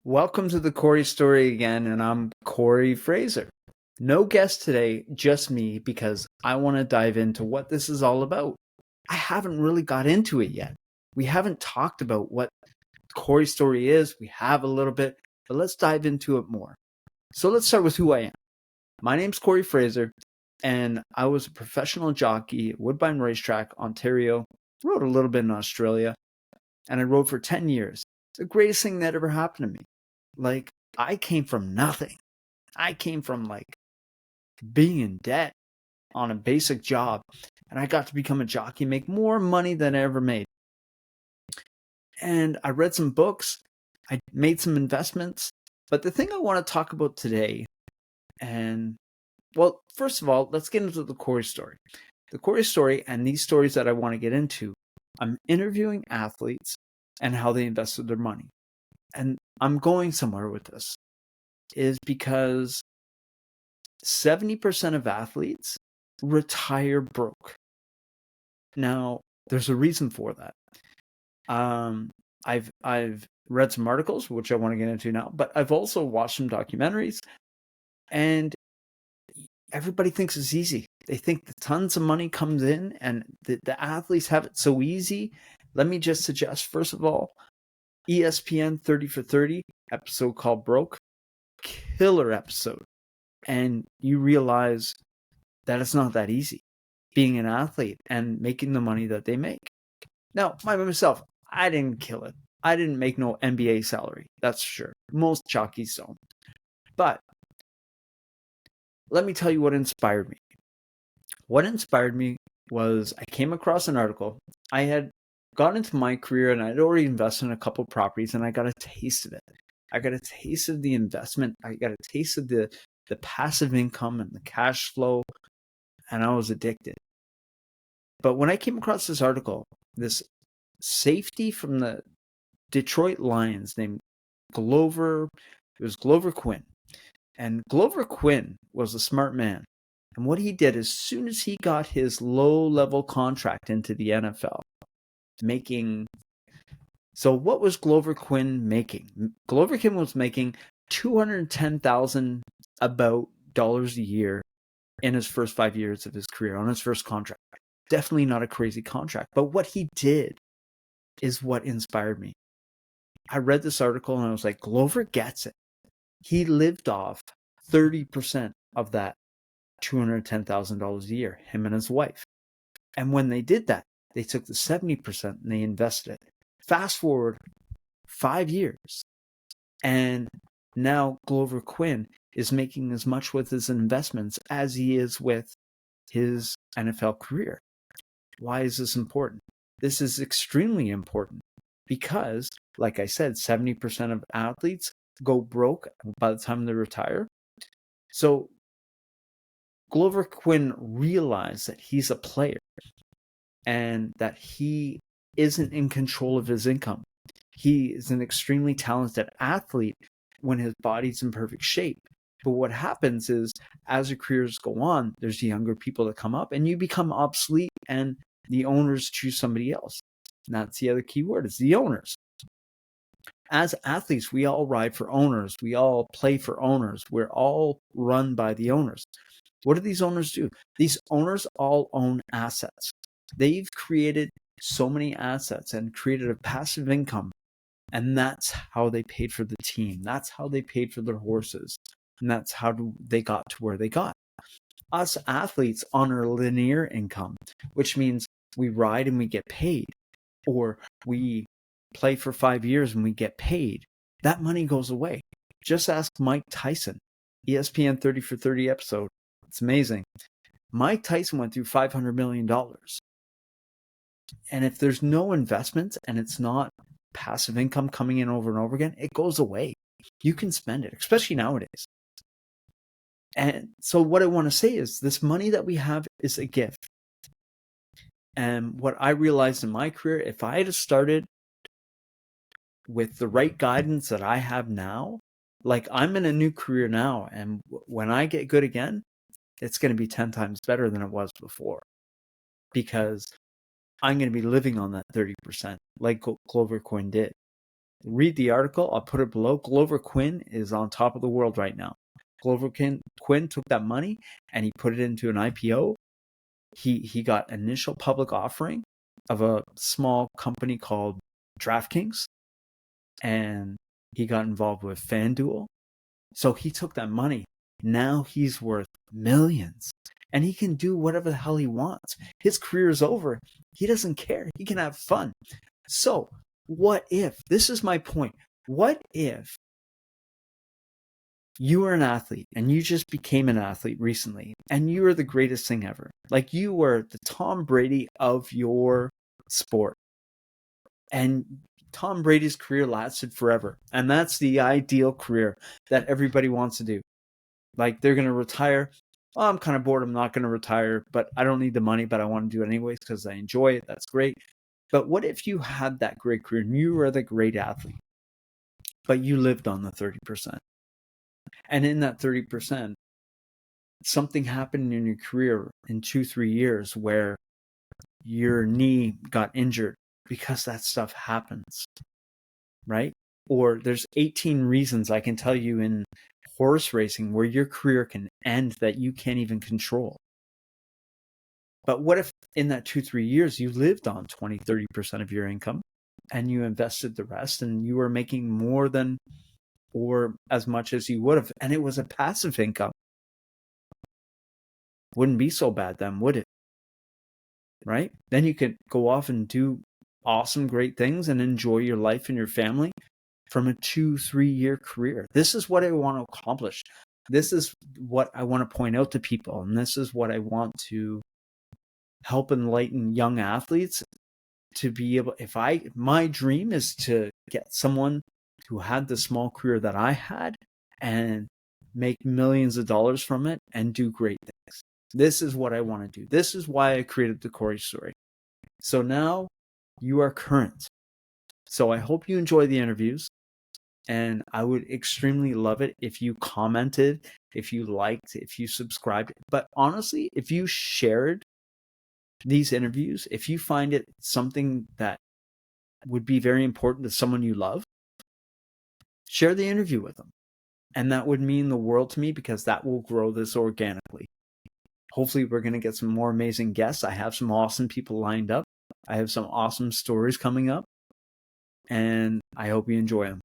Welcome to the Corey story again, and I'm Corey Fraser. No guest today, just me, because I want to dive into what this is all about. I haven't really got into it yet. We haven't talked about what Corey story is. We have a little bit, but let's dive into it more. So let's start with who I am. My name's Corey Fraser, and I was a professional jockey at Woodbine Racetrack, Ontario. Rode a little bit in Australia, and I rode for 10 years. It's the greatest thing that ever happened to me. Like, I came from nothing. I came from being in debt on a basic job, and I got to become a jockey, make more money than I ever made. And I read some books, I made some investments, but the thing I want to talk about today, well, first of all, let's get into the Corey story. The Corey story and these stories that I want to get into, I'm interviewing athletes and how they invested their money. And I'm going somewhere with this, is because 70% of athletes retire broke. Now, there's a reason for that. I've read some articles, which I want to get into now, but I've also watched some documentaries, and everybody thinks it's easy. They think that tons of money comes in and the athletes have it so easy. Let me just suggest, first of all, ESPN 30 for 30 episode called Broke. Killer episode. And you realize that it's not that easy being an athlete and making the money that they make. Now, myself, I didn't kill it. I didn't make no NBA salary. That's for sure. Most jockeys don't. But let me tell you what inspired me. What inspired me was I came across an article. I had got into my career and I'd already invested in a couple of properties, and I got a taste of it. I got a taste of the investment. I got a taste of the passive income and the cash flow, and I was addicted. But when I came across this article, this safety from the Detroit Lions named Glover Quinn. And Glover Quinn was a smart man. And what he did, as soon as he got his low-level contract into the NFL, so what was Glover Quinn making? Glover Quinn was making $210,000 about dollars a year in his first 5 years of his career on his first contract. Definitely not a crazy contract, but what he did is what inspired me. I read this article and I was like, Glover gets it. He lived off 30% of that $210,000 a year, him and his wife. And when they did that, they took the 70% and they invested it. Fast forward 5 years, and now Glover Quinn is making as much with his investments as he is with his NFL career. Why is this important? This is extremely important because, like I said, 70% of athletes go broke by the time they retire. So Glover Quinn realized that he's a player and that he isn't in control of his income. He is an extremely talented athlete when his body's in perfect shape. But what happens is, as your careers go on, there's younger people that come up and you become obsolete and the owners choose somebody else. And that's the other key word, is the owners. As athletes, we all ride for owners. We all play for owners. We're all run by the owners. What do these owners do? These owners all own assets. They've created so many assets and created a passive income. And that's how they paid for the team. That's how they paid for their horses. And that's how they got to where they got. Us athletes honor linear income, which means we ride and we get paid, or we play for 5 years and we get paid. That money goes away. Just ask Mike Tyson, ESPN 30 for 30 episode. It's amazing. Mike Tyson went through $500 million. And if there's no investments and it's not passive income coming in over and over again, it goes away. You can spend it, especially nowadays. And so what I want to say is this money that we have is a gift. And what I realized in my career, if I had started with the right guidance that I have now, like I'm in a new career now, and when I get good again, it's going to be 10 times better than it was before, because I'm going to be living on that 30% like Glover Quinn did. Read the article. I'll put it below. Glover Quinn is on top of the world right now. Glover Quinn took that money and he put it into an IPO. He got initial public offering of a small company called DraftKings, and he got involved with FanDuel. So he took that money. Now he's worth millions, and he can do whatever the hell he wants. His career is over. He doesn't care. He can have fun. So what if, this is my point, what if you were an athlete and you just became an athlete recently and you were the greatest thing ever? Like, you were the Tom Brady of your sport. And Tom Brady's career lasted forever. And that's the ideal career that everybody wants to do. Like, they're going to retire. Oh, I'm kind of bored. I'm not going to retire, but I don't need the money, but I want to do it anyways because I enjoy it. That's great. But what if you had that great career and you were the great athlete, but you lived on the 30%? And in that 30%, something happened in your career in 2-3 years where your knee got injured, because that stuff happens, right? Or there's 18 reasons I can tell you in horse racing where your career can end that you can't even control. But what if in that 2-3 years you lived on 20-30% of your income and you invested the rest and you were making more than or as much as you would have, and it was a passive income? Wouldn't be so bad then, would it? Right? Then you could go off and do awesome, great things and enjoy your life and your family from a 2-3 year career. This is what I want to accomplish. This is what I want to point out to people. And this is what I want to help enlighten young athletes to be able, my dream is to get someone who had the small career that I had and make millions of dollars from it and do great things. This is what I want to do. This is why I created the Corey story. So now you are current. So I hope you enjoy the interviews, and I would extremely love it if you commented, if you liked, if you subscribed. But honestly, if you shared these interviews, if you find it something that would be very important to someone you love, share the interview with them. And that would mean the world to me, because that will grow this organically. Hopefully we're going to get some more amazing guests. I have some awesome people lined up. I have some awesome stories coming up, and I hope you enjoy them.